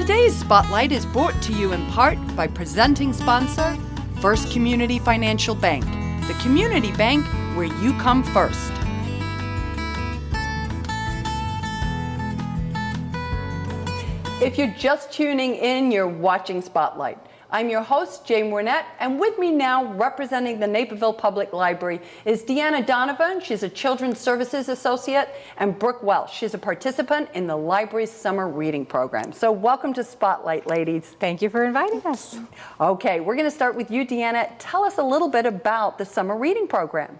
Today's Spotlight is brought to you in part by presenting sponsor, First Community Financial Bank, the community bank where you come first. If you're just tuning in, you're watching Spotlight. I'm your host, Jay Mornett, and with me now, representing the Naperville Public Library, is Deanna Donovan. She's a Children's Services Associate, and Brooke Welsh. She's a participant in the library's summer reading program. So welcome to Spotlight, ladies. Thank you for inviting us. Okay, we're going to start with you, Deanna. Tell us a little bit about the summer reading program.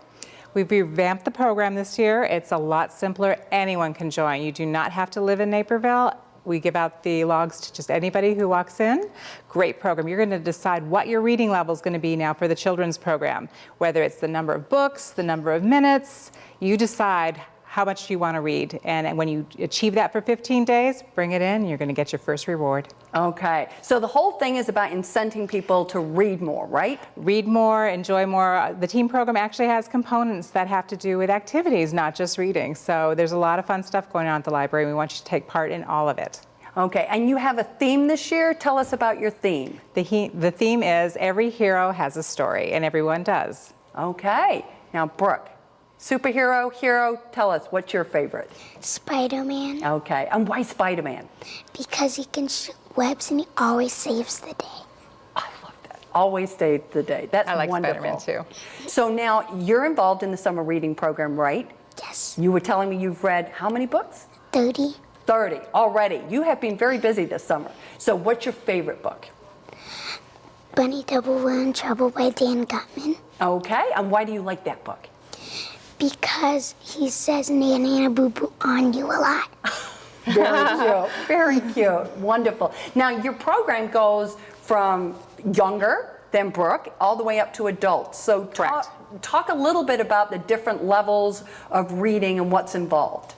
We've revamped the program this year. It's a lot simpler. Anyone can join. You do not have to live in Naperville. We give out the logs to just anybody who walks in. Great program. You're going to decide what your reading level is going to be now for the children's program, whether it's the number of books, the number of minutes. You decide how much you want to read. And when you achieve that for 15 days, bring it in, and you're going to get your first reward. Okay. So the whole thing is about incenting people to read more, right? Read more, enjoy more. The team program actually has components that have to do with activities, not just reading. So there's a lot of fun stuff going on at the library. We want you to take part in all of it. Okay, and you have a theme this year. Tell us about your theme. The theme is every hero has a story, and everyone does. Okay. Now, Brooke, superhero, hero, tell us, what's your favorite? Spider-Man. Okay, and why Spider-Man? Because he can shoot webs and he always saves the day. I love that. Always save the day. That's I like wonderful. Spider-Man too. So now you're involved in the summer reading program, right? Yes. You were telling me you've read how many books? 30. 30 already. You have been very busy this summer. So what's your favorite book? Bunny Double Will in Trouble by Dan Gutman. Okay, and why do you like that book? Because he says Nana and Boo Boo on you a lot. Very cute. Very cute. Wonderful. Now, your program goes from younger than Brooke all the way up to adults. So talk a little bit about the different levels of reading and what's involved.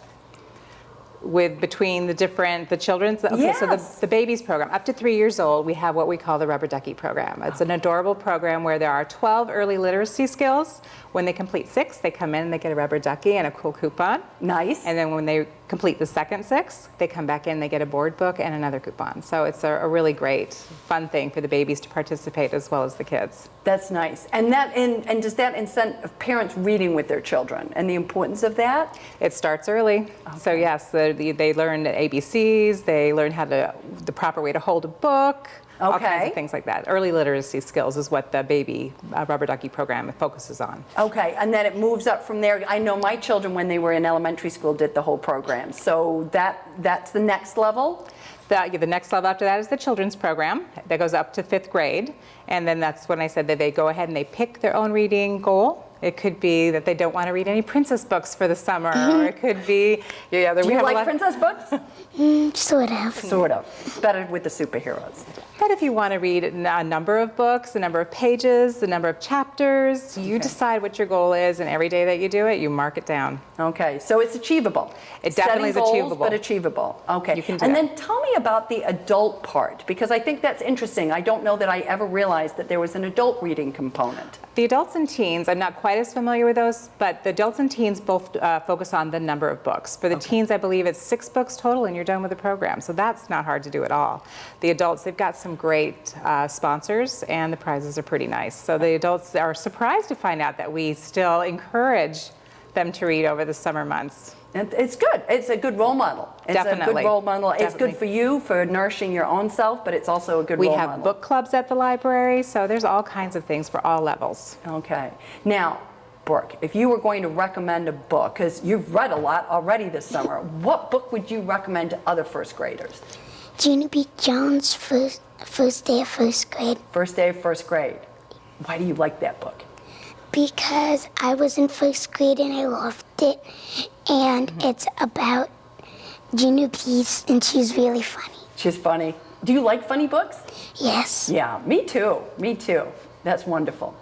Between the children's, okay, Yes. So the babies program, up to 3 years old, we have what we call the Rubber Ducky program. It's an adorable program where there are 12 early literacy skills. When they complete 6, they come in and they get a rubber ducky and a cool coupon. Nice. And then when they complete the second 6, they come back in, they get a board book and another coupon. So it's a really great, fun thing for the babies to participate as well as the kids. That's nice. And does that incent parents reading with their children and the importance of that? It starts early. Okay. So yes, they learn ABCs, they learn the proper way to hold a book. All kinds of things like that. Early literacy skills is what the baby Rubber Ducky program focuses on. Okay, and then it moves up from there. I know my children, when they were in elementary school, did the whole program. So that's the next level? The next level after that is the children's program. That goes up to 5th grade. And then that's when I said that they go ahead and they pick their own reading goal. It could be that they don't want to read any princess books for the summer, or it could be... Do you like princess books? Sort of. Sort of. Better with the superheroes. But if you want to read a number of books, the number of pages, the number of chapters, you decide what your goal is, and every day that you do it, you mark it down. Okay, so it's achievable. It definitely is achievable. But achievable. Okay. You can do and it. Then tell me about the adult part, because I think that's interesting. I don't know that I ever realized that there was an adult reading component. The adults and teens, I'm not quite as familiar with those, but the adults and teens both focus on the number of books. For the teens, I believe it's 6 books total, and you're done with the program. So that's not hard to do at all. The adults, they've got some great sponsors, and the prizes are pretty nice. So the adults are surprised to find out that we still encourage them to read over the summer months. And it's good. It's a good role model. It's Definitely. a good role model. Definitely. It's good for you, for nourishing your own self, but it's also a good role model. We have book clubs at the library, so there's all kinds of things for all levels. Okay. Now, Brooke, if you were going to recommend a book, because you've read a lot already this summer, what book would you recommend to other first graders? Junie B. Jones' first day of first grade. First day of first grade. Why do you like that book? Because I was in first grade and I loved it. And it's about Junie B. and she's really funny. She's funny. Do you like funny books? Yes. Yeah, me too. Me too. That's wonderful.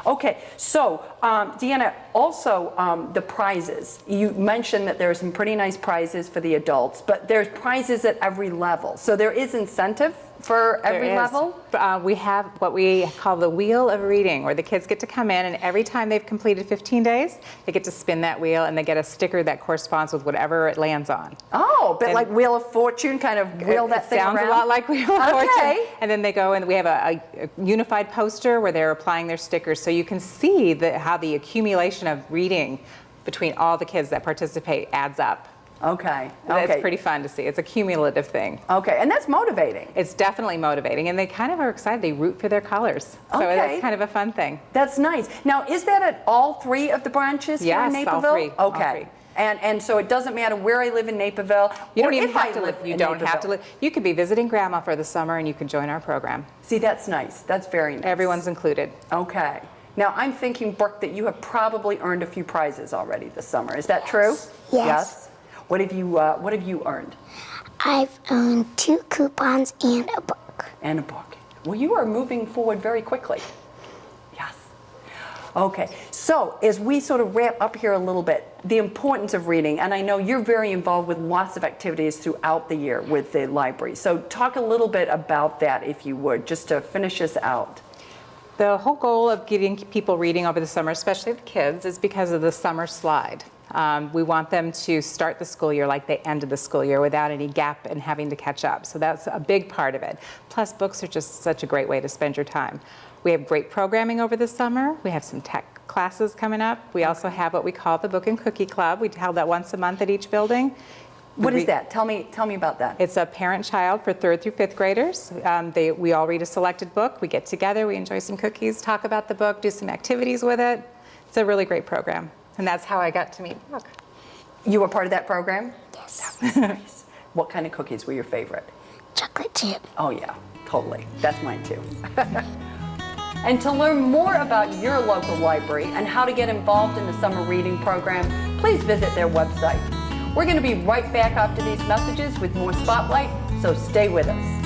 Okay, so Deanna, also the prizes. You mentioned that there are some pretty nice prizes for the adults, but there's prizes at every level. So there is incentive for every There is. level? We have what we call the Wheel of Reading, where the kids get to come in, and every time they've completed 15 days, they get to spin that wheel, and they get a sticker that corresponds with whatever it lands on. Oh, but And- like Wheel of Fortune, kind of wheel that thing around? Sounds a lot like Wheel of Fortune. Okay. And then they go and we have a unified poster where they're applying their stickers, so you can see how the accumulation of reading between all the kids that participate adds up. Okay. It's pretty fun to see. It's a cumulative thing. Okay, and that's motivating. It's definitely motivating, and they kind of are excited. They root for their colors. So Okay. that's kind of a fun thing. That's nice. Now, is that at all 3 of the branches here in Yes, all Naperville? 3, all Okay. 3. And so it doesn't matter where I live in Naperville. You or don't even if have I to live. You in don't have to Naperville. live. You could be visiting grandma for the summer, and you could join our program. See, that's nice. That's very nice. Everyone's included. Okay. Now, I'm thinking, Brooke, that you have probably earned a few prizes already this summer. Is that true? Yes. What have you earned? I've owned 2 coupons and a book. And a book. Well, you are moving forward very quickly. Yes. Okay. So, as we sort of wrap up here a little bit, the importance of reading, and I know you're very involved with lots of activities throughout the year with the library. So, talk a little bit about that, if you would, just to finish us out. The whole goal of getting people reading over the summer, especially the kids, is because of the summer slide. We want them to start the school year like they ended the school year without any gap and having to catch up. So that's a big part of it. Plus, books are just such a great way to spend your time. We have great programming over the summer. We have some tech classes coming up. We also have what we call the Book and Cookie Club. We held that once a month at each building. What is that? Tell me about that. It's a parent-child for 3rd through 5th graders. We all read a selected book. We get together, we enjoy some cookies, talk about the book, do some activities with it. It's a really great program. And that's how I got to meet Brooke. You were part of that program? Yes. That's nice. What kind of cookies were your favorite? Chocolate chip. Oh yeah, totally. That's mine too. And to learn more about your local library and how to get involved in the summer reading program, please visit their website. We're going to be right back after these messages with more Spotlight, so stay with us.